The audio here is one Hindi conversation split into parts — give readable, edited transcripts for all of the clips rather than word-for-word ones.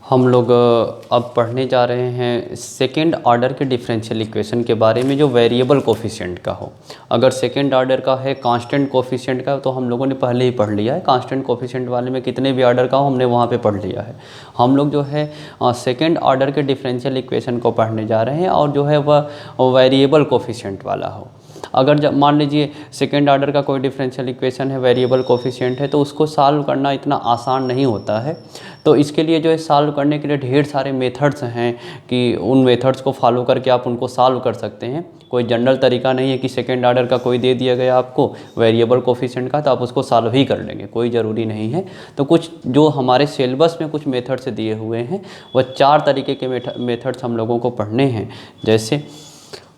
हम लोग अब पढ़ने जा रहे हैं सेकेंड ऑर्डर के डिफरेंशियल इक्वेशन के बारे में जो वेरिएबल कोफिशिएंट का हो। अगर सेकेंड ऑर्डर का है कांस्टेंट कोफिशिएंट का तो हम लोगों ने पहले ही पढ़ लिया है। कांस्टेंट कोफिशिएंट वाले में कितने भी ऑर्डर का हो हमने वहाँ पे पढ़ लिया है। हम लोग जो है सेकेंड ऑर्डर के डिफरेंशियल इक्वेशन को पढ़ने जा रहे हैं और जो है वह वेरिएबल कोफिशिएंट वाला हो। अगर जब मान लीजिए सेकेंड ऑर्डर का कोई डिफरेंशियल इक्वेशन है, वेरिएबल कोफिशिएंट है, तो उसको सॉल्व करना इतना आसान नहीं होता है। तो इसके लिए जो है सॉल्व करने के लिए ढेर सारे मेथड्स हैं कि उन मेथड्स को फॉलो करके आप उनको सॉल्व कर सकते हैं। कोई जनरल तरीका नहीं है कि सेकेंड ऑर्डर का कोई दे दिया गया आपको वेरिएबल कोफिशिएंट का तो आप उसको सॉल्व ही कर लेंगे, कोई ज़रूरी नहीं है। तो कुछ जो हमारे सिलेबस में कुछ मेथड्स दिए हुए हैं वह 4 तरीके के मेथड्स हम लोगों को पढ़ने हैं। जैसे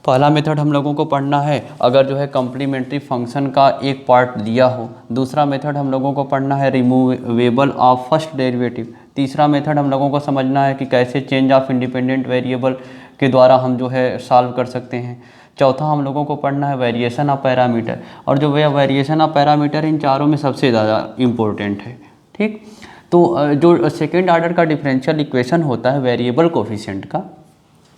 पहला मेथड हम लोगों को पढ़ना है अगर जो है कम्प्लीमेंट्री फंक्शन का एक पार्ट दिया हो। दूसरा मेथड हम लोगों को पढ़ना है रिमूवेबल ऑफ फर्स्ट डेरिवेटिव। तीसरा मेथड हम लोगों को समझना है कि कैसे चेंज ऑफ इंडिपेंडेंट वेरिएबल के द्वारा हम जो है सॉल्व कर सकते हैं। चौथा हम लोगों को पढ़ना है वेरिएशन ऑफ पैरामीटर, और जो वेरिएशन ऑफ पैरामीटर इन चारों में सबसे ज़्यादा इम्पोर्टेंट है। ठीक, तो जो सेकेंड ऑर्डर का डिफरेंशियल इक्वेशन होता है वेरिएबल कोफिशिएंट का,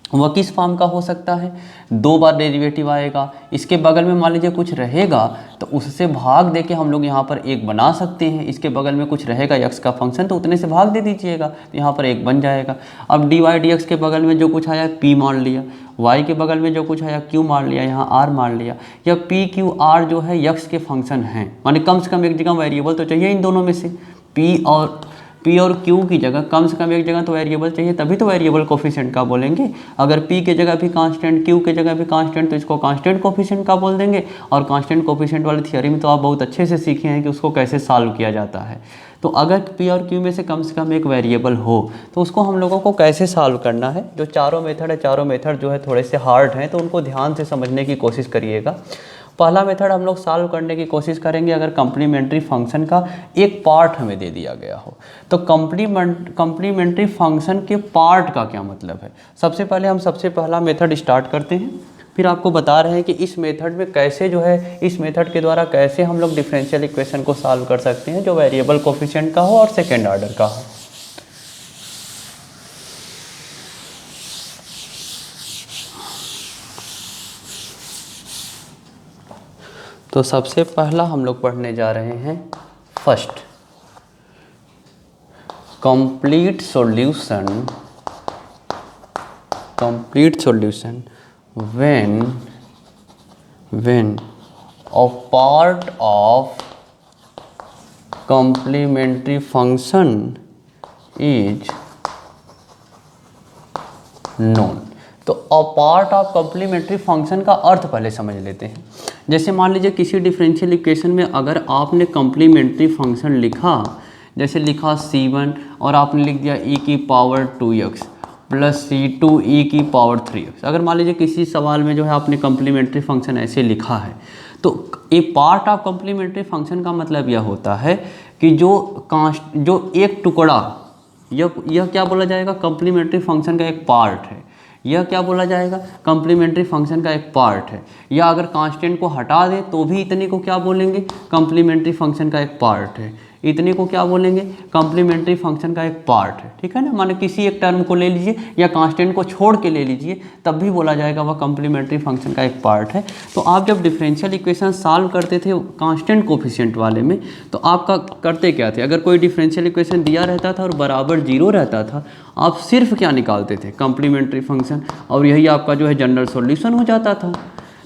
वह किस फॉर्म का हो सकता है? 2 बार डेरिवेटिव आएगा, इसके बगल में मान लीजिए कुछ रहेगा तो उससे भाग दे के हम लोग यहाँ पर 1 बना सकते हैं। इसके बगल में कुछ रहेगा x का फंक्शन तो उतने से भाग दे दीजिएगा तो यहाँ पर 1 बन जाएगा। अब dy dx के बगल में जो कुछ आया p मान लिया, y के बगल में जो कुछ आया q मान लिया, यहाँ r मान लिया। या p q r जो है x के फंक्शन हैं, माने कम से कम एक जगह वेरिएबल तो चाहिए इन दोनों में से। p और q की जगह कम से कम एक जगह तो वेरिएबल चाहिए, तभी तो वेरिएबल कोफिशिएंट का बोलेंगे। अगर p के जगह भी कांस्टेंट, q के जगह भी कांस्टेंट, तो इसको कांस्टेंट कोफिशिएंट का बोल देंगे। और कांस्टेंट कोफिशिएंट वाली थियोरी में तो आप बहुत अच्छे से सीखे हैं कि उसको कैसे सॉल्व किया जाता है। तो अगर p और q में से कम एक वेरिएबल हो तो उसको हम लोगों को कैसे सॉल्व करना है। जो चारों मेथड है, चारों मेथड जो है थोड़े से हार्ड हैं तो उनको ध्यान से समझने की कोशिश करिएगा। पहला मेथड हम लोग सॉल्व करने की कोशिश करेंगे अगर कम्प्लीमेंट्री फंक्शन का एक पार्ट हमें दे दिया गया हो। तो कम्प्लीमेंट्री फंक्शन के पार्ट का क्या मतलब है? सबसे पहले हम सबसे पहला मेथड स्टार्ट करते हैं, फिर आपको बता रहे हैं कि इस मेथड में कैसे जो है, इस मेथड के द्वारा कैसे हम लोग डिफरेंशियल इक्वेशन को सॉल्व कर सकते हैं जो वेरिएबल कोफिशिएंट का हो और सेकेंड ऑर्डर का हो। तो सबसे पहला हम लोग पढ़ने जा रहे हैं first complete solution when a part of complementary function is known। तो a part of complementary function का अर्थ पहले समझ लेते हैं। जैसे मान लीजिए किसी डिफरेंशियल इक्वेशन में अगर आपने कम्प्लीमेंट्री फंक्शन लिखा, जैसे लिखा c1 और आपने लिख दिया e की power 2x plus c2 e की पावर 3x। अगर मान लीजिए किसी सवाल में जो है आपने कम्प्लीमेंट्री फंक्शन ऐसे लिखा है, तो ए पार्ट ऑफ कम्प्लीमेंट्री फंक्शन का मतलब यह होता है कि जो एक टुकड़ा, यह क्या बोला जाएगा? कम्प्लीमेंट्री फंक्शन का एक पार्ट है। यह क्या बोला जाएगा? कम्प्लीमेंट्री फंक्शन का एक पार्ट है। या अगर कांस्टेंट को हटा दें तो भी इतने को क्या बोलेंगे? कम्प्लीमेंट्री फंक्शन का एक पार्ट है। इतने को क्या बोलेंगे? कम्प्लीमेंट्री फंक्शन का एक पार्ट है। ठीक है ना, माने किसी एक टर्म को ले लीजिए या कांस्टेंट को छोड़ के ले लीजिए, तब भी बोला जाएगा वह कम्प्लीमेंट्री फंक्शन का एक पार्ट है। तो आप जब डिफरेंशियल इक्वेशन सॉल्व करते थे कांस्टेंट कोफिशिएंट वाले में, तो आपका करते क्या थे? अगर कोई डिफरेंशियल इक्वेशन दिया रहता था और बराबर 0 रहता था, आप सिर्फ क्या निकालते थे? कम्प्लीमेंट्री फंक्शन, और यही आपका जो है जनरल सॉल्यूशन हो जाता था।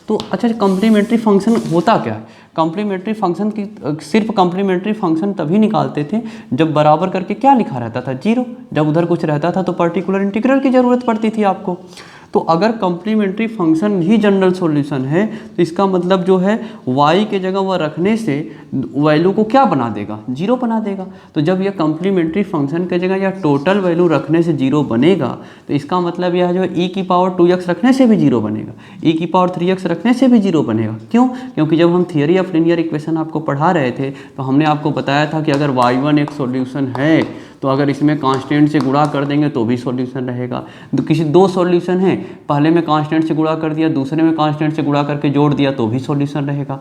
तो अच्छा, कम्प्लीमेंट्री फंक्शन होता क्या है? कम्प्लीमेंट्री फंक्शन की सिर्फ कम्प्लीमेंट्री फंक्शन तभी निकालते थे जब बराबर करके क्या लिखा रहता था? 0। जब उधर कुछ रहता था तो पर्टिकुलर इंटीग्रल की ज़रूरत पड़ती थी आपको। तो अगर कम्प्लीमेंट्री फंक्शन ही जनरल सॉल्यूशन है तो इसका मतलब जो है y के जगह वह रखने से वैल्यू को क्या बना देगा? 0 बना देगा। तो जब यह कम्प्लीमेंट्री फंक्शन के जगह या टोटल वैल्यू रखने से 0 बनेगा तो इसका मतलब यह जो e की पावर 2x रखने से भी 0 बनेगा, e की पावर 3x रखने से भी 0 बनेगा। क्यों? क्योंकि जब हम थियरी ऑफ लीनियर इक्वेशन आपको पढ़ा रहे थे तो हमने आपको बताया था कि अगर y1 एक सॉल्यूशन है तो अगर इसमें कांस्टेंट से गुणा कर देंगे तो भी सॉल्यूशन रहेगा। तो किसी 2 सॉल्यूशन हैं, पहले में कांस्टेंट से गुणा कर दिया, दूसरे में कांस्टेंट से गुणा करके जोड़ दिया तो भी सॉल्यूशन रहेगा।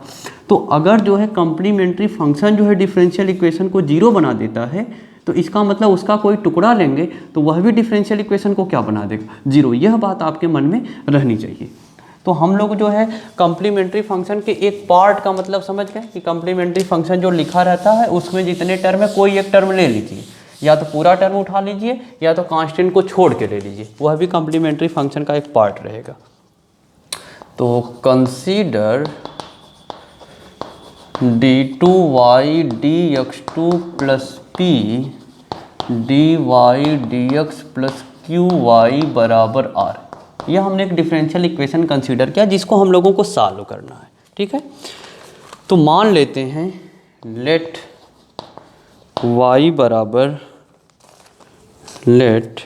तो अगर जो है कम्प्लीमेंट्री फंक्शन जो है डिफरेंशियल इक्वेशन को 0 बना देता है तो इसका मतलब उसका कोई टुकड़ा लेंगे तो वह भी डिफरेंशियल इक्वेशन को क्या बना देगा, जीरो। यह बात आपके मन में रहनी चाहिए। तो हम लोग जो है कम्प्लीमेंट्री फंक्शन के एक पार्ट का मतलब समझ गए कि कम्प्लीमेंट्री फंक्शन जो लिखा रहता है उसमें जितने टर्म है कोई एक टर्म ले लीजिए, या तो पूरा टर्म उठा लीजिए या तो कांस्टेंट को छोड़ के ले लीजिए, वह भी कम्प्लीमेंट्री फंक्शन का एक पार्ट रहेगा। तो consider d2y dx2 plus p dy dx plus qy बराबर r। यह हमने एक डिफरेंशियल इक्वेशन कंसीडर किया जिसको हम लोगों को सॉल्व करना है, ठीक है। तो मान लेते हैं लेट y बराबर लेट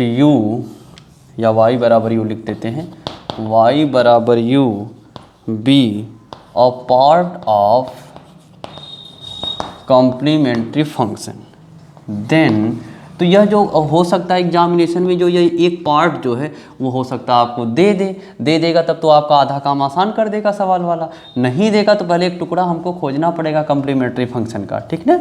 u या y बराबर u लिख देते हैं, y बराबर u be a part of complementary function, then तो यह जो हो सकता है एग्जामिनेशन में जो ये एक पार्ट जो है वो हो सकता है आपको दे देगा, तब तो आपका आधा काम आसान कर देगा सवाल वाला। नहीं देगा तो पहले एक टुकड़ा हमको खोजना पड़ेगा कॉम्प्लीमेंट्री फंक्शन का, ठीक ना।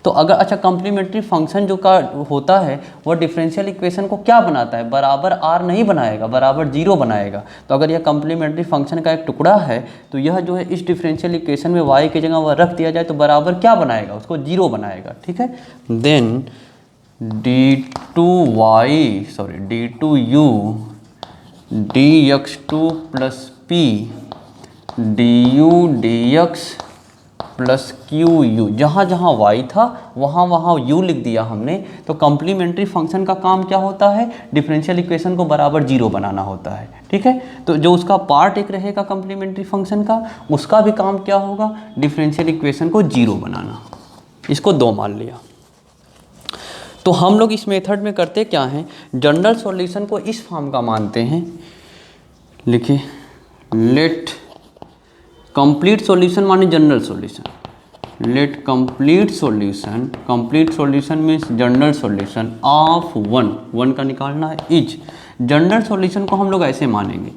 तो अगर अच्छा कॉम्प्लीमेंट्री फंक्शन जो का होता है वह डिफरेंशियल इक्वेशन को क्या बनाता है, बराबर आर नहीं बनाएगा, बराबर जीरो बनाएगा। तो अगर यह कॉम्प्लीमेंट्री फंक्शन का एक टुकड़ा है तो यह जो है इस डिफरेंशियल इक्वेशन में y की जगह वह रख दिया जाए तो बराबर क्या बनाएगा, उसको जीरो बनाएगा, ठीक है। Then d2u dx2 plus p du dx plus qu, जहाँ जहाँ y था वहाँ वहाँ u लिख दिया हमने। तो कॉम्प्लीमेंट्री फंक्शन का काम क्या होता है, डिफरेंशियल इक्वेशन को बराबर जीरो बनाना होता है, ठीक है। तो जो उसका पार्ट एक रहेगा कॉम्प्लीमेंट्री फंक्शन का, उसका भी काम क्या होगा, डिफरेंशियल इक्वेशन को जीरो बनाना। इसको दो मान लिया। तो हम लोग इस मेथड में करते क्या हैं, जनरल सॉल्यूशन को इस फॉर्म का मानते हैं, लिखिए लेट कंप्लीट सॉल्यूशन माने general solution, let complete solution means general solution of one का निकालना है, इज जनरल सॉल्यूशन को हम लोग ऐसे मानेंगे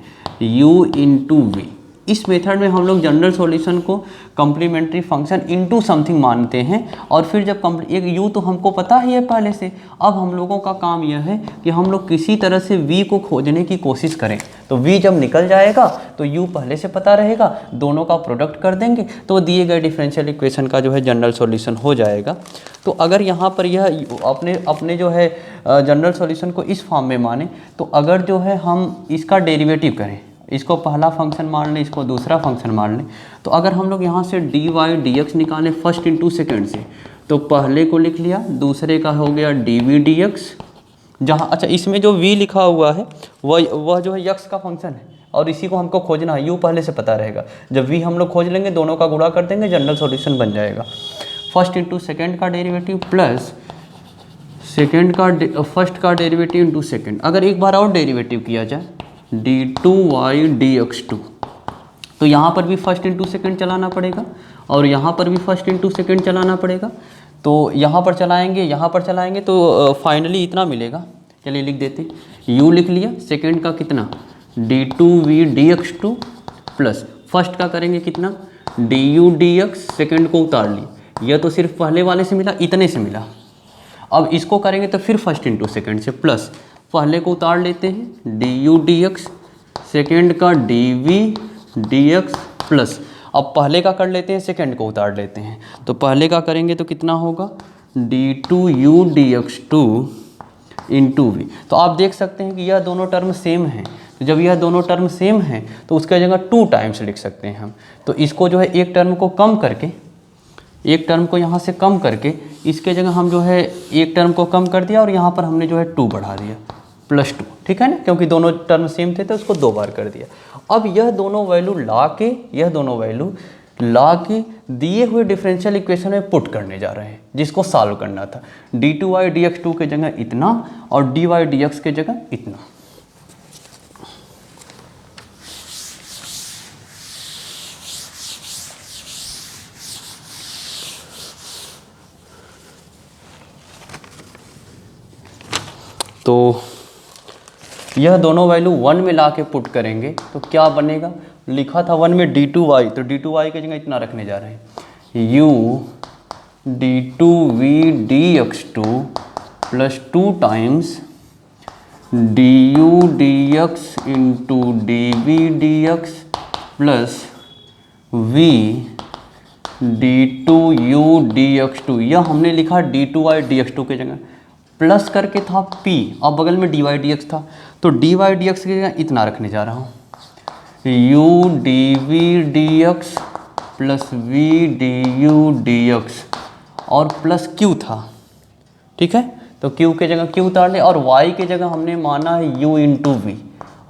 u इंटू वी। इस मेथड में हम लोग जनरल सॉल्यूशन को कॉम्प्लीमेंट्री फंक्शन इनटू समथिंग मानते हैं, और फिर जब एक u तो हमको पता ही है पहले से, अब हम लोगों का काम यह है कि हम लोग किसी तरह से v को खोजने की कोशिश करें। तो v जब निकल जाएगा तो u पहले से पता रहेगा, दोनों का प्रोडक्ट कर देंगे तो दिए गए डिफरेंशियल इक्वेशन का जो है जनरल सॉल्यूशन हो जाएगा। तो अगर यहाँ पर यह अपने जो है जनरल सॉल्यूशन को इस फॉर्म में माने, तो अगर जो है हम इसका डेरिवेटिव करें, इसको पहला फंक्शन मान लें, इसको दूसरा फंक्शन मान लें, तो अगर हम लोग यहाँ से dy dx निकालें फर्स्ट इंटू सेकेंड से, तो पहले को लिख लिया, दूसरे का हो गया dv dx, जहाँ अच्छा इसमें जो v लिखा हुआ है वह जो है x का फंक्शन है और इसी को हमको खोजना है, u पहले से पता रहेगा। जब v हम लोग खोज लेंगे दोनों का गुणा कर देंगे, जनरल सॉल्यूशन बन जाएगा। फर्स्ट इंटू सेकेंड का डेरिवेटिव प्लस फर्स्ट का डेरिवेटिव इंटू सेकेंड। अगर एक बार और डेरिवेटिव किया जाए d2y dx2, तो यहाँ पर भी फर्स्ट इंटू सेकेंड चलाना पड़ेगा और यहाँ पर भी फर्स्ट इंटू सेकेंड चलाना पड़ेगा। तो यहाँ पर चलाएंगे तो फाइनली इतना मिलेगा। चलिए लिख देते हैं, u लिख लिया, सेकेंड का कितना d2v dx2 प्लस फर्स्ट का करेंगे कितना du dx, सेकेंड को उतार लिया, यह तो सिर्फ पहले वाले से मिला, इतने से मिला। अब इसको करेंगे तो फिर फर्स्ट इंटू सेकेंड से प्लस पहले को उतार लेते हैं du dx, सेकेंड का dv dx प्लस अब पहले का कर लेते हैं, सेकेंड को उतार लेते हैं, तो पहले का करेंगे तो कितना होगा d2u dx2 इंटू वी। तो आप देख सकते हैं कि यह दोनों टर्म सेम हैं, तो जब यह दोनों टर्म सेम हैं तो उसका जगह 2 टाइम्स लिख सकते हैं हम। तो इसको जो है एक टर्म को कम करके, एक टर्म को यहाँ से कम करके इसके जगह हम जो है एक टर्म को कम कर दिया और यहाँ पर हमने जो है 2 बढ़ा दिया +2, ठीक है ना, क्योंकि दोनों टर्म सेम थे तो उसको 2 बार कर दिया। अब यह दोनों वैल्यू ला के दिए हुए डिफरेंशियल इक्वेशन में पुट करने जा रहे हैं, जिसको सॉल्व करना था। d2y dx2 के जगह इतना और dy dx के जगह इतना। तो यह दोनों वैल्यू 1 में ला के पुट करेंगे तो क्या बनेगा, लिखा था 1 में d2y, तो d2y की जगह इतना रखने जा रहे हैं, u d2v dx2 plus 2 times du dx into dv dx plus v d2u dx2, यह हमने लिखा d2y dx2 के जगह, प्लस करके था p और बगल में dy dx था, तो dy dx की जगह इतना रखने जा रहा हूँ, u dv dx plus v du dx और प्लस q था, ठीक है। तो q के जगह q उतार लिया और y के जगह हमने माना है u इंटू वी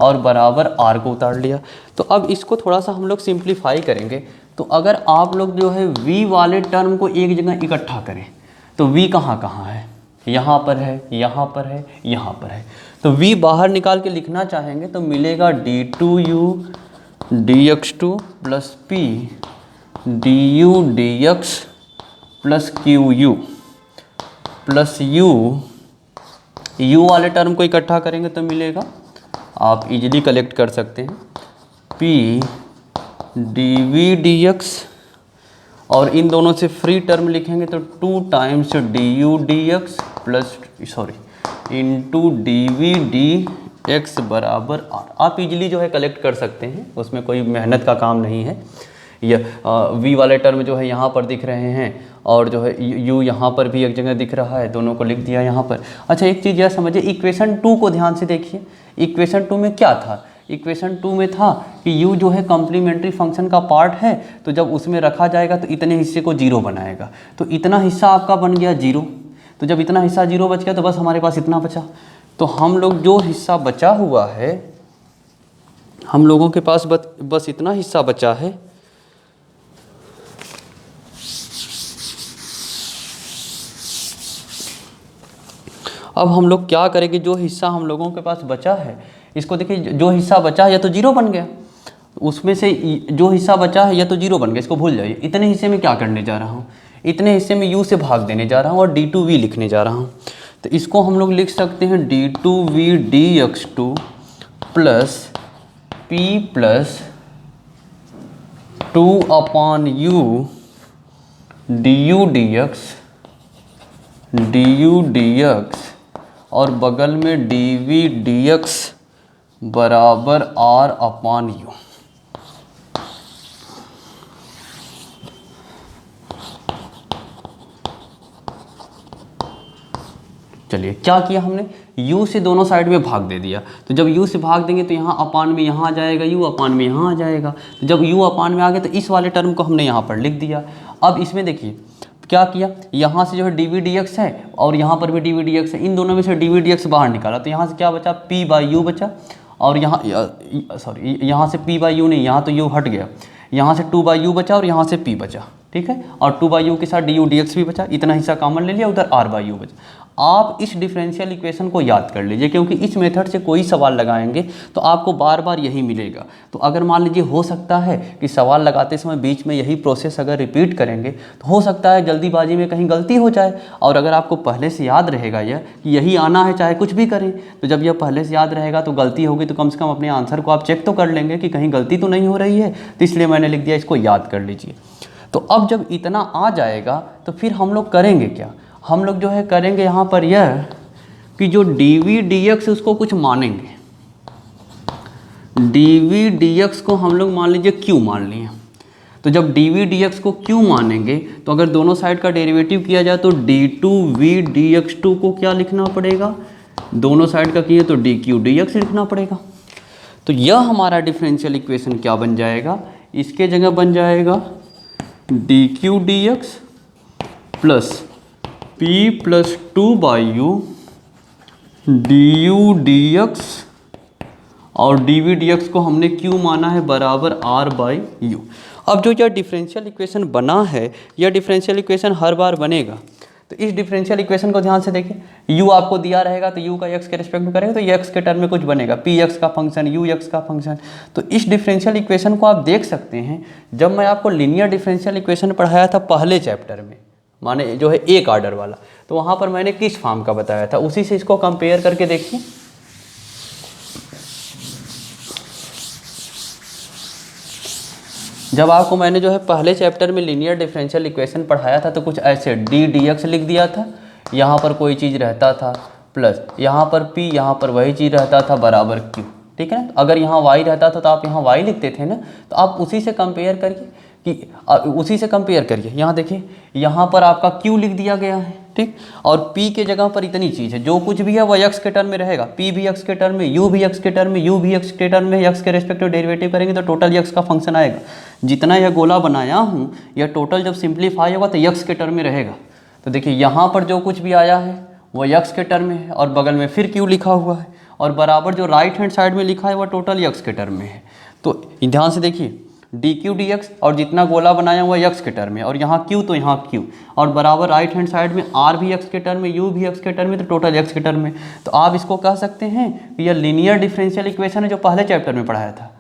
और बराबर r को उतार लिया। तो अब इसको थोड़ा सा हम लोग सिंप्लीफाई करेंगे। तो अगर आप लोग जो है v वाले टर्म को एक जगह इकट्ठा करें तो v कहाँ कहाँ है, यहाँ पर है, यहाँ पर है, यहाँ पर है। तो v बाहर निकाल के लिखना चाहेंगे तो मिलेगा d2u dx2 plus p du dx plus qu plus u वाले टर्म को इकट्ठा करेंगे तो मिलेगा, आप इजीली कलेक्ट कर सकते हैं, p dv dx और इन दोनों से फ्री टर्म लिखेंगे तो 2 times du dx plus into dv dx बराबर r। आप इजीली जो है कलेक्ट कर सकते हैं, उसमें कोई मेहनत का काम नहीं है। यह v वाले टर्म जो है यहाँ पर दिख रहे हैं और जो है u यहाँ पर भी एक जगह दिख रहा है, दोनों को लिख दिया यहाँ पर। अच्छा एक चीज़ यह समझिए, इक्वेशन 2 को ध्यान से देखिए। इक्वेशन 2 में क्या था, इक्वेशन 2 में था कि u जो है कॉम्प्लीमेंट्री फंक्शन का पार्ट है, तो जब उसमें रखा जाएगा तो इतने हिस्से को 0 बनाएगा, तो इतना हिस्सा आपका बन गया 0। तो जब इतना हिस्सा 0 बच गया तो बस हमारे पास इतना बचा। तो हम लोग जो हिस्सा बचा हुआ है, हम लोगों के पास बस इतना हिस्सा बचा है। अब हम लोग क्या करेंगे, जो हिस्सा हम लोगों के पास बचा है, इसको देखिए, जो हिस्सा बचा है या तो 0 बन गया, उसमें से जो हिस्सा बचा है या तो 0 बन गया, इसको भूल जाइए। इतने हिस्से में क्या करने जा रहा हूँ, इतने हिस्से में u से भाग देने जा रहा हूँ और d2v लिखने जा रहा हूँ। तो इसको हम लोग लिख सकते हैं d2v dx2 plus p plus 2/u du dx और बगल में dv dx बराबर r/u। चलिए क्या किया हमने, u से दोनों साइड में भाग दे दिया। तो जब u से भाग देंगे तो यहाँ अपान में यहाँ आ जाएगा, u अपान में यहाँ आ जाएगा। तो जब u अपान में आ गया तो इस वाले टर्म को हमने यहाँ पर लिख दिया। अब इसमें देखिए क्या किया, यहाँ से जो है dv dx है और यहाँ पर भी dv dx है, इन दोनों में से dv dx बाहर निकाला तो यहाँ से क्या बचा, p/u बचा। और यहाँ यहाँ से p/u नहीं, यहाँ तो u हट गया, यहाँ से 2/u बचा और यहाँ से p बचा, ठीक है। और 2/u के साथ du dx भी बचा, इतना हिस्सा कॉमन ले लिया, उधर r/u बचा। आप इस डिफरेंशियल इक्वेशन को याद कर लीजिए, क्योंकि इस मेथड से कोई सवाल लगाएंगे तो आपको बार बार यही मिलेगा। तो अगर मान लीजिए हो सकता है कि सवाल लगाते समय बीच में यही प्रोसेस अगर रिपीट करेंगे तो हो सकता है जल्दीबाजी में कहीं गलती हो जाए। और अगर आपको पहले से याद रहेगा यह कि यही आना है चाहे कुछ भी करें, तो जब यह पहले से याद रहेगा तो गलती होगी तो कम से कम अपने आंसर को आप चेक तो कर लेंगे कि कहीं गलती तो नहीं हो रही है। तो इसलिए मैंने लिख दिया, इसको याद कर लीजिए। तो अब जब इतना आ जाएगा तो फिर हम लोग करेंगे क्या, हम लोग जो है करेंगे यहाँ पर यह कि जो dv dx उसको कुछ मानेंगे। dv dx को हम लोग मान लीजिए q मान लिए। तो जब dv dx को q मानेंगे तो अगर दोनों साइड का डेरिवेटिव किया जाए तो d2v dx2 को क्या लिखना पड़ेगा, दोनों साइड का किए तो dq dx लिखना पड़ेगा। तो यह हमारा डिफरेंशियल इक्वेशन क्या बन जाएगा, इसके जगह बन जाएगा dq dx plus p plus 2/u du dx और dv dx को हमने q माना है बराबर r/u। अब जो यह डिफरेंशियल इक्वेशन बना है, यह डिफरेंशियल इक्वेशन हर बार बनेगा। तो इस डिफरेंशियल इक्वेशन को ध्यान से देखिए, u आपको दिया रहेगा तो u का x के रिस्पेक्ट में करेंगे तो ये x के टर्म में कुछ बनेगा, px का फंक्शन, ux का फंक्शन। तो इस डिफरेंशियल इक्वेशन को आप देख सकते हैं, जब मैं आपको लीनियर डिफरेंशियल इक्वेशन पढ़ाया था पहले चैप्टर में, माने जो है एक आर्डर वाला, तो वहाँ पर मैंने किस फॉर्म का बताया था, उसी से इसको कंपेयर करके देखिए। जब आपको मैंने जो है पहले चैप्टर में लीनियर डिफरेंशियल इक्वेशन पढ़ाया था तो कुछ ऐसे डी डी एक्स लिख दिया था, यहाँ पर कोई चीज़ रहता था, प्लस यहाँ पर पी, यहाँ पर वही चीज़ रहता था बराबर क्यू, ठीक है ना। अगर यहाँ वाई रहता था तो आप यहाँ वाई लिखते थे ना, तो आप उसी से कंपेयर करिए यहाँ देखिए, यहाँ पर आपका क्यू लिख दिया गया है, ठीक। और p के जगह पर इतनी चीज़ है, जो कुछ भी है वह x के टर्म में रहेगा, p भी x के टर्म में, u भी x के टर्म में, u भी x के टर्म में, x के रेस्पेक्टिव डेरिवेटिव करेंगे तो टोटल x का फंक्शन आएगा। जितना यह गोला बनाया हूँ यह टोटल जब सिंप्लीफाई होगा तो x के टर्म में रहेगा। तो देखिए यहाँ पर जो कुछ भी आया है वह x के टर्म में है और बगल में फिर q लिखा हुआ है, और बराबर जो राइट हैंड साइड में लिखा है वह टोटल x के टर्म में है। तो ध्यान से देखिए डी क्यू डी एक्स, और जितना गोला बनाया हुआ x के टर्म में, और यहाँ q तो यहाँ q, और बराबर राइट हैंड साइड में r भी x के टर्म में, u भी x के टर्म में, तो टोटल x के टर्म में। तो आप इसको कह सकते हैं कि यह लीनियर डिफरेंशियल इक्वेशन है जो पहले चैप्टर में पढ़ाया था,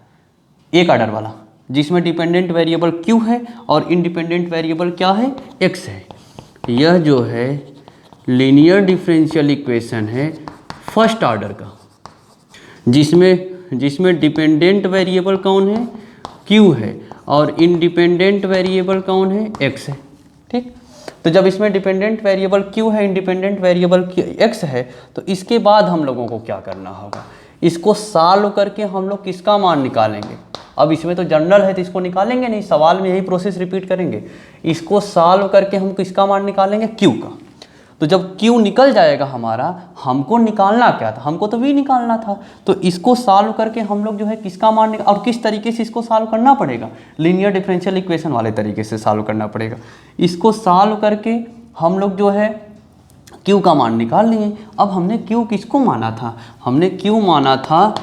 एक आर्डर वाला, जिसमें डिपेंडेंट वेरिएबल q है और इंडिपेंडेंट वेरिएबल क्या है, x है। यह जो है लीनियर डिफरेंशियल इक्वेशन है फर्स्ट आर्डर का, जिसमें डिपेंडेंट वेरिएबल कौन है, q है, और इंडिपेंडेंट वेरिएबल कौन है, x है, ठीक। तो जब इसमें डिपेंडेंट वेरिएबल q है, इंडिपेंडेंट वेरिएबल x है, तो इसके बाद हम लोगों को क्या करना होगा, इसको सॉल्व करके हम लोग किसका मान निकालेंगे। अब इसमें तो जनरल है तो इसको निकालेंगे नहीं, सवाल में यही प्रोसेस रिपीट करेंगे। इसको सॉल्व करके हम किसका मान निकालेंगे, q का। तो जब q निकल जाएगा हमारा, हमको निकालना क्या था, हमको तो v निकालना था। तो इसको सॉल्व करके हम लोग जो है किसका मान और किस तरीके से इसको सॉल्व करना पड़ेगा, लीनियर डिफरेंशियल इक्वेशन वाले तरीके से सॉल्व करना पड़ेगा। इसको सॉल्व करके हम लोग जो है q का मान निकाल लिए। अब हमने q किसको माना था, हमने q माना था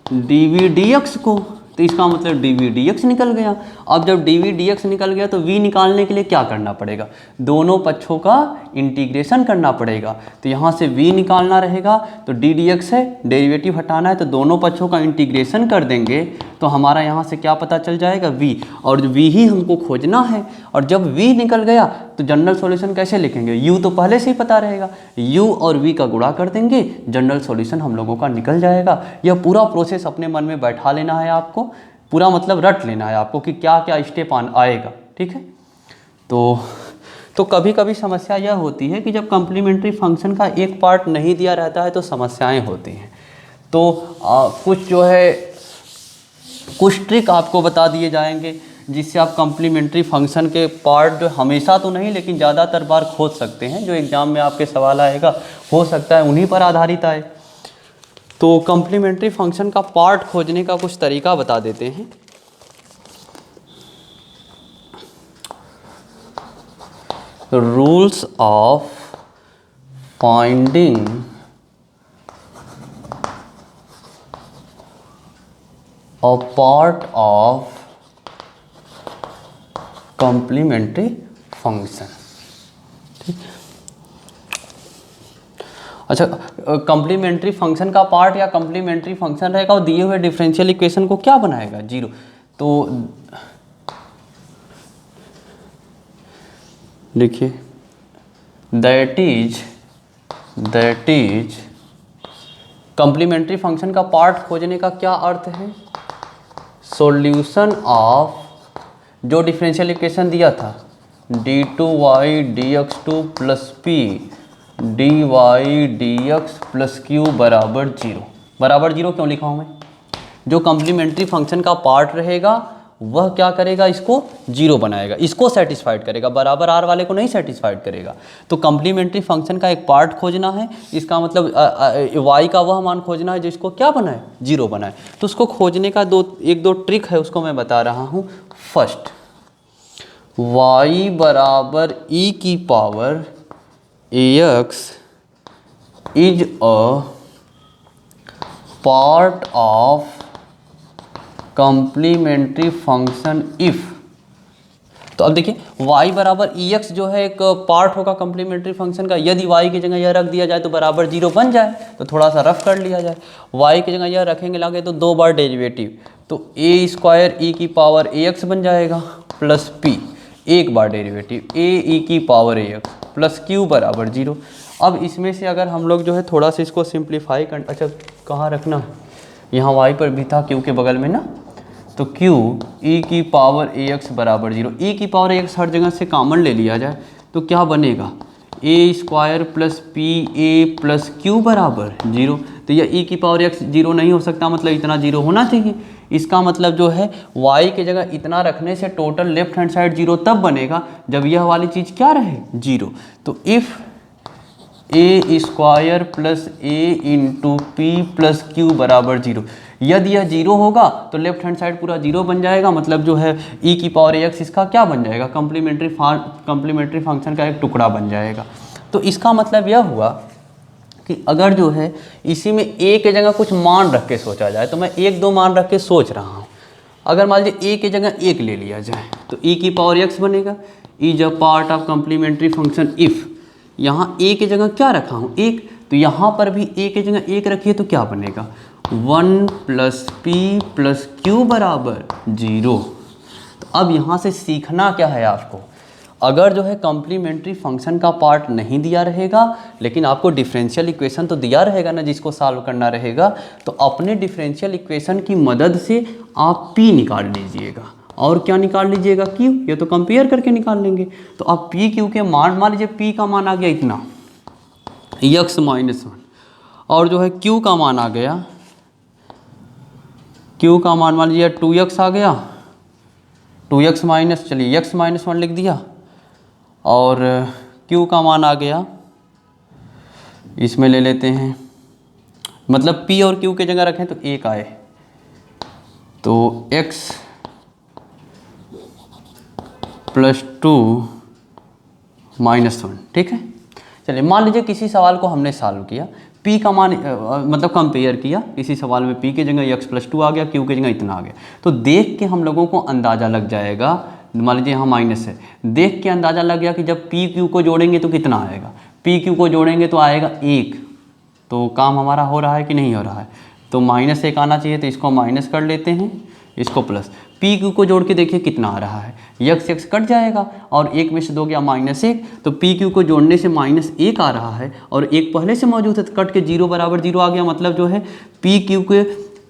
dv dx को, तो इसका मतलब dv dx निकल गया। अब जब dv dx निकल गया तो v निकालने के लिए क्या करना पड़ेगा, दोनों पक्षों का इंटीग्रेशन करना पड़ेगा। तो यहाँ से v निकालना रहेगा, तो d dx है, डेरिवेटिव हटाना है, तो दोनों पक्षों का इंटीग्रेशन कर देंगे तो हमारा यहाँ से क्या पता चल जाएगा, v, और v ही हमको खोजना है। और जब v निकल गया तो जनरल सॉल्यूशन कैसे लिखेंगे, u तो पहले से ही पता रहेगा, u और v का गुणा कर देंगे, जनरल सॉल्यूशन हम लोगों का निकल जाएगा। यह पूरा प्रोसेस अपने मन में बैठा लेना है आपको, पूरा मतलब रट लेना है आपको कि क्या क्या स्टेप आएगा, ठीक है। तो कभी कभी समस्या यह होती है कि जब कम्प्लीमेंट्री फंक्शन का एक पार्ट नहीं दिया रहता है तो समस्याएं होती हैं। तो कुछ जो है कुछ ट्रिक आपको बता दिए जाएंगे जिससे आप कम्प्लीमेंट्री फंक्शन के पार्ट जो हमेशा तो नहीं लेकिन ज़्यादातर बार खोज सकते हैं, जो एग्ज़ाम में आपके सवाल आएगा हो सकता है उन्हीं पर आधारित आए। तो कम्प्लीमेंट्री फंक्शन का पार्ट खोजने का कुछ तरीका बता देते हैं। Rules of finding a part of complementary function, ठीक। अच्छा, कम्प्लीमेंट्री फंक्शन का पार्ट या कम्प्लीमेंट्री फंक्शन रहेगा और दिए हुए डिफरेंशियल इक्वेशन को क्या बनाएगा, जीरो। तो देखिए दैट इज कम्प्लीमेंट्री फंक्शन का पार्ट खोजने का क्या अर्थ है, सॉल्यूशन ऑफ जो डिफरेंशियल इक्वेशन दिया था d2y dx2 plus p dy dx plus q बराबर जीरो क्यों लिखा हूँ मैं, जो कम्प्लीमेंट्री फंक्शन का पार्ट रहेगा वह क्या करेगा, इसको जीरो बनाएगा, इसको सेटिस्फाइड करेगा, बराबर आर वाले को नहीं सेटिस्फाइड करेगा। तो कम्प्लीमेंट्री फंक्शन का एक पार्ट खोजना है, इसका मतलब y का वह मान खोजना है जिसको क्या बनाए, जीरो बनाए। तो उसको खोजने का एक दो ट्रिक है, उसको मैं बता रहा हूँ। फर्स्ट, y बराबर e की power ax is a part of complementary function if. तो अब देखिए y बराबर ex जो है एक पार्ट होगा कम्प्लीमेंट्री फंक्शन का, यदि y की जगह यह रख दिया जाए तो बराबर जीरो बन जाए। तो थोड़ा सा रफ कर लिया जाए, y की जगह यह रखेंगे लागे तो दो बार डेरिवेटिव, तो a स्क्वायर e की पावर ax बन जाएगा प्लस p, एक बार डेरिवेटिव a e की पावर ax प्लस q बराबर जीरो। अब इसमें से अगर हम लोग जो है थोड़ा सा इसको सिंप्लीफाई कर, अच्छा कहाँ रखना है, यहाँ y पर भी था q के बगल में ना, तो q e की पावर ax बराबर 0। e की पावर ax हर जगह से कॉमन ले लिया जाए तो क्या बनेगा, a square plus P A plus Q बराबर 0। तो यह e की पावर x 0 नहीं हो सकता, मतलब इतना 0 होना चाहिए। इसका मतलब जो है y की जगह इतना रखने से टोटल लेफ्ट हैंड साइड 0 तब बनेगा जब यह वाली चीज़ क्या रहे, 0। तो if A square plus A into P plus Q बराबर 0, यदि यह 0 होगा तो लेफ्ट हैंड साइड पूरा 0 बन जाएगा, मतलब जो है e की पावर ax इसका क्या बन जाएगा, कम्प्लीमेंट्री फंक्शन का एक टुकड़ा बन जाएगा। तो इसका मतलब यह हुआ कि अगर जो है इसी में a के जगह कुछ मान रख के सोचा जाए, तो मैं 1-2 मान रख के सोच रहा हूँ। अगर मान लीजिए a के जगह 1 ले लिया जाए तो e की पावर x बनेगा, is a part of complementary function if यहाँ a की जगह क्या रखा हूँ 1, तो यहाँ पर भी a की जगह 1 रखिए तो क्या बनेगा, 1 प्लस पी प्लस क्यू बराबर 0। तो अब यहाँ से सीखना क्या है आपको, अगर जो है कम्प्लीमेंट्री फंक्शन का पार्ट नहीं दिया रहेगा लेकिन आपको डिफरेंशियल इक्वेशन तो दिया रहेगा ना जिसको सॉल्व करना रहेगा, तो अपने डिफरेंशियल इक्वेशन की मदद से आप p निकाल लीजिएगा। और क्या निकाल लीजिएगा, q, ये तो कंपेयर करके निकाल लेंगे। तो अब पी क्यू के मान लीजिए p का मान आ गया इतना x माइनस 1, और जो है q का मान आ गया, q का मान लीजिए 2x आ गया, 2x माइनस, चलिए x माइनस 1 लिख दिया, और q का मान आ गया, इसमें ले लेते हैं, मतलब p और q के जगह रखें तो 1 आए, तो x प्लस 2 माइनस 1, ठीक है। चलिए मान लीजिए किसी सवाल को हमने सॉल्व किया, p का मान मतलब कंपेयर किया, किसी सवाल में p की जगह x प्लस 2 आ गया, q की जगह इतना आ गया, तो देख के हम लोगों को अंदाज़ा लग जाएगा, मान लीजिए यहाँ माइनस है, देख के अंदाज़ा लग गया कि जब p q को जोड़ेंगे तो कितना आएगा, p q को जोड़ेंगे तो आएगा 1। तो काम हमारा हो रहा है कि नहीं हो रहा है, तो -1 आना चाहिए, तो इसको माइनस कर लेते हैं, इसको प्लस, पी क्यू को जोड़ के देखिए कितना आ रहा है, x कट जाएगा और 1 में से 2 गया -1, तो पी क्यू को जोड़ने से -1 आ रहा है और 1 पहले से मौजूद है, तो कट के 0 बराबर 0 आ गया, मतलब जो है पी क्यू के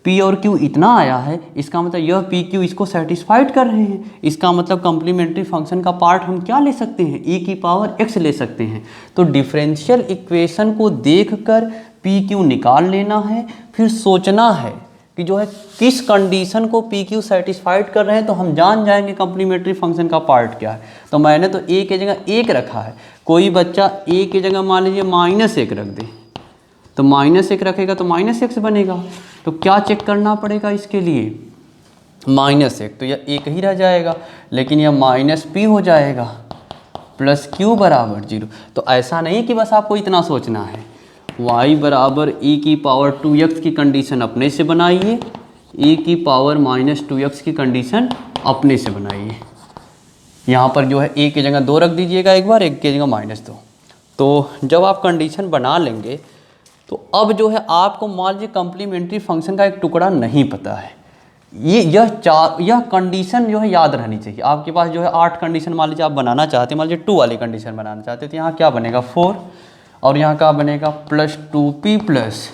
p और q इतना आया है, इसका मतलब यह p q इसको सेटिस्फाइड कर रहे हैं। इसका मतलब कम्प्लीमेंट्री फंक्शन का पार्ट हम क्या ले सकते हैं, e की पावर x ले सकते हैं। तो डिफरेंशियल इक्वेशन को देखकर p q निकाल लेना है, फिर सोचना है कि जो है किस कंडीशन को पी क्यू सेटिस्फाइड कर रहे हैं, तो हम जान जाएंगे कम्प्लीमेंट्री फंक्शन का पार्ट क्या है। तो मैंने तो a की जगह 1 रखा है, कोई बच्चा a की जगह मान लीजिए -1 रख दे, तो -1 रखेगा तो -x बनेगा, तो क्या चेक करना पड़ेगा इसके लिए, -1, तो यह 1 ही रह जाएगा, लेकिन यह -p हो जाएगा प्लस q बराबर 0। तो ऐसा नहीं कि बस आपको इतना सोचना है, y बराबर e की पावर 2x की कंडीशन अपने से बनाइए, e की पावर -2x की कंडीशन अपने से बनाइए। यहाँ पर जो है a की जगह 2 रख दीजिएगा एक बार, 1 की जगह -2। तो जब आप कंडीशन बना लेंगे तो अब जो है आपको मान लीजिए कम्प्लीमेंट्री फंक्शन का एक टुकड़ा नहीं पता है, यह कंडीशन जो है याद रहनी चाहिए। आपके पास जो है 8 कंडीशन मान लीजिए आप बनाना चाहते हैं, मान लीजिए 2 वाली कंडीशन बनाना चाहते हैं, तो यहाँ क्या बनेगा 4, और यहाँ क्या बनेगा +2p प्लस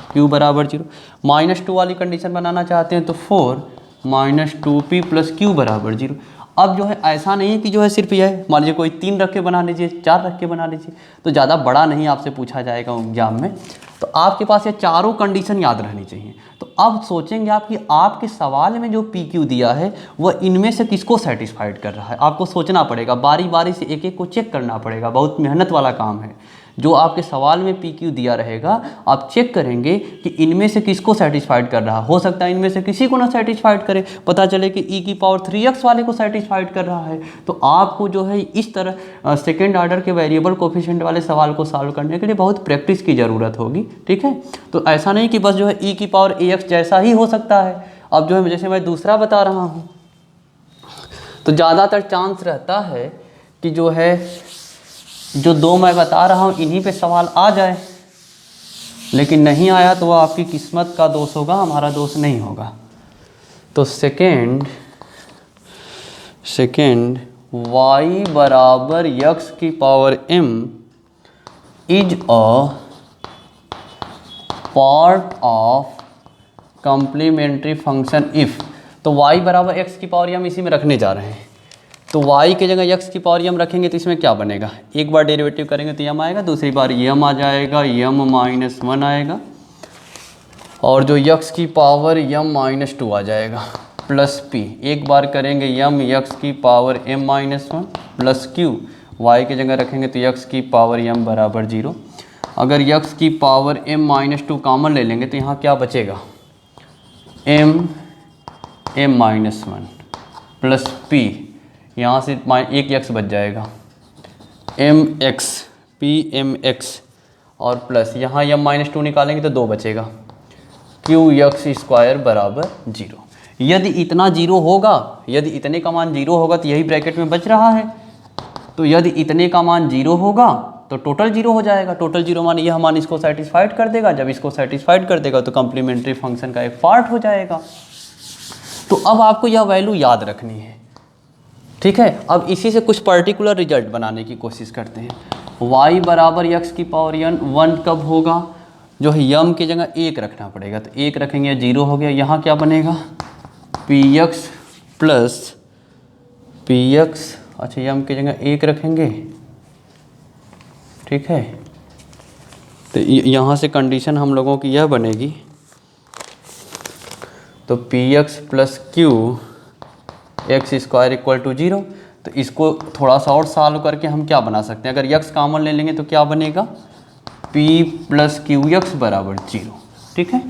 q बराबर 0। -2 वाली कंडीशन बनाना चाहते हैं तो 4 -2p प्लस q बराबर 0। अब जो है ऐसा नहीं है कि जो है सिर्फ यह मान लीजिए कोई 3 रख के बना लीजिए, 4 रख के बना लीजिए, तो ज़्यादा बड़ा नहीं आपसे पूछा जाएगा एग्जाम में। तो आपके पास ये चारों कंडीशन याद रहनी चाहिए। तो अब सोचेंगे आप कि आपके सवाल में जो पी क्यू दिया है वह इनमें से किसको सेटिस्फाइड कर रहा है। आपको सोचना पड़ेगा, बारी बारी से एक एक को चेक करना पड़ेगा, बहुत मेहनत वाला काम है। जो आपके सवाल में पी क्यू दिया रहेगा आप चेक करेंगे कि इनमें से किसको सेटिस्फाइड कर रहा है। हो सकता है इनमें से किसी को ना सेटिस्फाइड करे, पता चले कि e की पावर 3x वाले को सेटिस्फाइड कर रहा है। तो आपको जो है इस तरह सेकेंड ऑर्डर के वेरिएबल कोफिशिएंट वाले सवाल को सॉल्व करने के लिए बहुत प्रैक्टिस की ज़रूरत होगी, ठीक है। तो ऐसा नहीं कि बस जो है e की पावर ax जैसा ही हो सकता है। अब जो है जैसे मैं दूसरा बता रहा हूँ तो ज़्यादातर चांस रहता है कि जो है जो 2 मैं बता रहा हूँ इन्हीं पे सवाल आ जाए, लेकिन नहीं आया तो वह आपकी किस्मत का दोष होगा, हमारा दोष नहीं होगा। तो सेकेंड y बराबर x की power m is a part of complementary function if. तो y बराबर एक्स की पावर m इसी में रखने जा रहे हैं। तो y की जगह x की पावर m रखेंगे तो इसमें क्या बनेगा, एक बार डेरिवेटिव करेंगे तो m आएगा, दूसरी बार m आ जाएगा, m-1 आएगा, और जो x की पावर m-2 आ जाएगा प्लस p, एक बार करेंगे m x की power m-1 plus q, y की जगह रखेंगे तो x की पावर m बराबर 0। अगर x की पावर m-2 कॉमन ले लेंगे तो यहाँ क्या बचेगा, m-1 प्लस p, यहाँ से एक x बच जाएगा, mx pmx, और प्लस यहाँ m-2 निकालेंगे तो 2 बचेगा, qx² बराबर 0। यदि इतना 0 होगा, यदि इतने का मान 0 होगा तो यही ब्रैकेट में बच रहा है, तो यदि इतने का मान 0 होगा तो टोटल 0 हो जाएगा। टोटल 0 मान यह मान इसको सेटिस्फाइड कर देगा, जब इसको सेटिस्फाइड कर देगा तो कम्प्लीमेंट्री फंक्शन का एक पार्ट हो जाएगा। तो अब आपको यह वैल्यू याद रखनी है, ठीक है। अब इसी से कुछ पर्टिकुलर रिजल्ट बनाने की कोशिश करते हैं। y बराबर x की पावर n 1 कब होगा, जो है m की जगह 1 रखना पड़ेगा, तो 1 रखेंगे 0 हो गया। यहाँ क्या बनेगा, px प्लस px, अच्छा m की जगह 1 रखेंगे, ठीक है। तो यहाँ से कंडीशन हम लोगों की यह बनेगी, तो px प्लस q x² = 0। तो इसको थोड़ा सा और सॉल्व करके हम क्या बना सकते हैं, अगर x कॉमन ले लेंगे तो क्या बनेगा, p प्लस qx बराबर 0, ठीक है।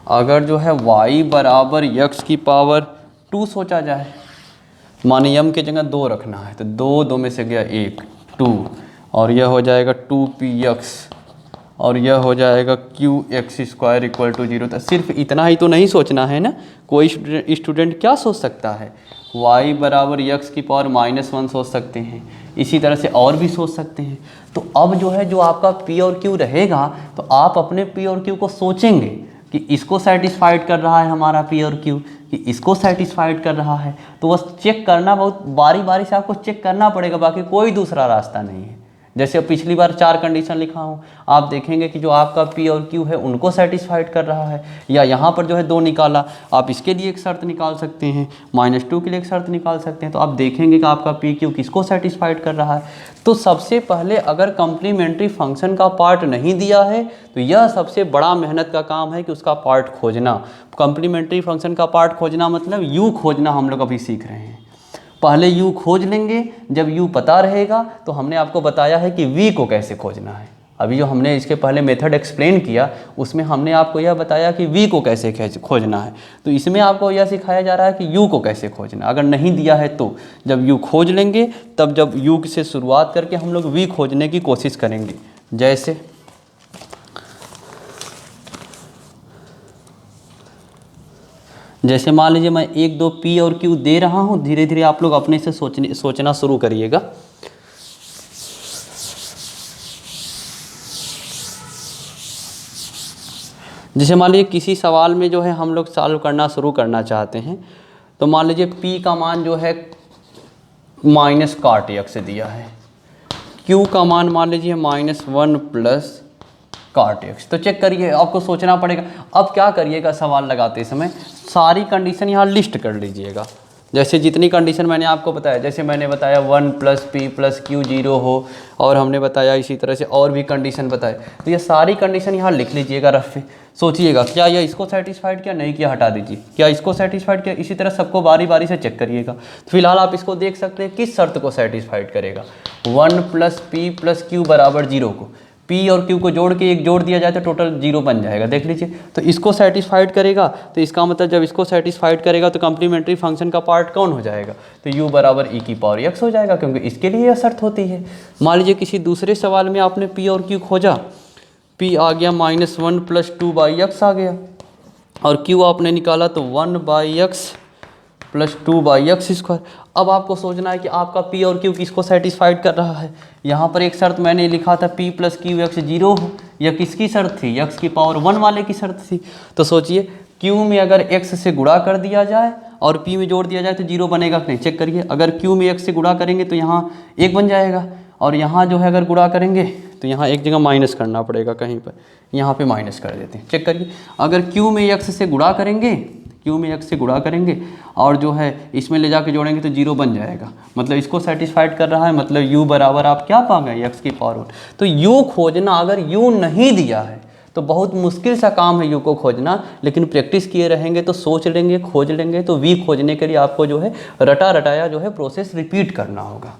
अगर जो है y बराबर x की पावर 2 सोचा जाए, माने m की जगह 2 रखना है, तो 2 में से गया 1 2, और यह हो जाएगा 2px, और यह हो जाएगा qx² = 0। तो सिर्फ इतना ही तो नहीं सोचना है ना, कोई स्टूडेंट क्या सोच सकता है, y बराबर x की पावर -1 सोच सकते हैं, इसी तरह से और भी सोच सकते हैं। तो अब जो है, जो आपका p और q रहेगा, तो आप अपने p और q को सोचेंगे कि इसको सेटिस्फाइड कर रहा है हमारा p और q, कि इसको सेटिस्फाइड कर रहा है। तो बस चेक करना, बहुत बारी बारी से आपको चेक करना पड़ेगा, बाकी कोई दूसरा रास्ता नहीं है। जैसे पिछली बार 4 कंडीशन लिखा हूँ, आप देखेंगे कि जो आपका P और Q है उनको सेटिस्फाइड कर रहा है, या यहाँ पर जो है 2 निकाला, आप इसके लिए एक शर्त निकाल सकते हैं, -2 के लिए एक शर्त निकाल सकते हैं। तो आप देखेंगे कि आपका P Q किसको सेटिस्फाइड कर रहा है। तो सबसे पहले अगर कम्प्लीमेंट्री फंक्शन का पार्ट नहीं दिया है तो यह सबसे बड़ा मेहनत का काम है कि उसका पार्ट खोजना। कम्प्लीमेंट्री फंक्शन का पार्ट खोजना मतलब U खोजना हम लोग अभी सीख रहे हैं। पहले u खोज लेंगे, जब u पता रहेगा तो हमने आपको बताया है कि v को कैसे खोजना है। अभी जो हमने इसके पहले मेथड एक्सप्लेन किया उसमें हमने आपको यह बताया कि v को कैसे खोजना है। तो इसमें आपको यह सिखाया जा रहा है कि u को कैसे खोजना। अगर नहीं दिया है तो जब u खोज लेंगे, तब जब u से शुरुआत करके हम लोग v खोजने की कोशिश करेंगे। जैसे मान लीजिए मैं 1 2 P और Q दे रहा हूँ, धीरे धीरे आप लोग अपने से सोचना शुरू करिएगा। जैसे मान लीजिए किसी सवाल में जो है हम लोग सॉल्व करना शुरू करना चाहते हैं, तो मान लीजिए P का मान जो है -cot x दिया है, Q का मान मान लीजिए -1 प्लस cot x। तो चेक करिए, आपको सोचना पड़ेगा। अब क्या करिएगा, सवाल लगाते समय सारी कंडीशन यहाँ लिस्ट कर लीजिएगा। जैसे जितनी कंडीशन मैंने आपको बताया, जैसे मैंने बताया 1 + p + q 0 हो, और हमने बताया इसी तरह से और भी कंडीशन बताए, तो ये सारी कंडीशन यहाँ लिख लीजिएगा रफ पे। सोचिएगा क्या यह इसको सेटिस्फाइड किया, नहीं किया हटा दीजिए, क्या इसको सेटिस्फाइड किया। इसी तरह सबको बारी बारी से चेक करिएगा। तो फिलहाल आप इसको देख सकते हैं किस शर्त को सेटिस्फाइड करेगा, 1 + p + q बराबर 0 को। P और Q को जोड़ के एक जोड़ दिया जाए तो टोटल 0 बन जाएगा, देख लीजिए। तो इसको सेटिस्फाइड करेगा, तो इसका मतलब जब इसको सेटिस्फाइड करेगा तो कम्प्लीमेंट्री फंक्शन का पार्ट कौन हो जाएगा, तो u बराबर e⁻x हो जाएगा, क्योंकि इसके लिए यह शर्त होती है। मान लीजिए किसी दूसरे सवाल में आपने P और Q खोजा, P आ गया -1 + 2/x आ गया, और Q आपने निकाला तो 1/x + 2/x²। अब आपको सोचना है कि आपका P और Q किसको सेटिस्फाइड कर रहा है। यहाँ पर एक शर्त मैंने लिखा था P + QX 0 हो, यह किसकी शर्त थी, x की पावर 1 वाले की शर्त थी। तो सोचिए Q में अगर x से गुणा कर दिया जाए और P में जोड़ दिया जाए तो 0 बनेगा कि नहीं, चेक करिए। अगर Q में x से गुणा करेंगे तो यहाँ 1 बन जाएगा, और यहाँ जो है अगर गुणा करेंगे तो यहाँ एक जगह माइनस करना पड़ेगा कहीं पर, यहाँ पे माइनस कर देते हैं। चेक करिए, अगर क्यू में x से गुणा करेंगे, क्यू में x से गुणा करेंगे और जो है इसमें ले जाके जोड़ेंगे तो 0 बन जाएगा, मतलब इसको सेटिस्फाइड कर रहा है, मतलब u बराबर आप क्या पा गए x की पावर 1। तो u खोजना, अगर u नहीं दिया है तो बहुत मुश्किल सा काम है u को खोजना, लेकिन प्रैक्टिस किए रहेंगे तो सोच लेंगे, खोज लेंगे। तो v खोजने के लिए आपको जो है रटा रटाया जो है प्रोसेस रिपीट करना होगा।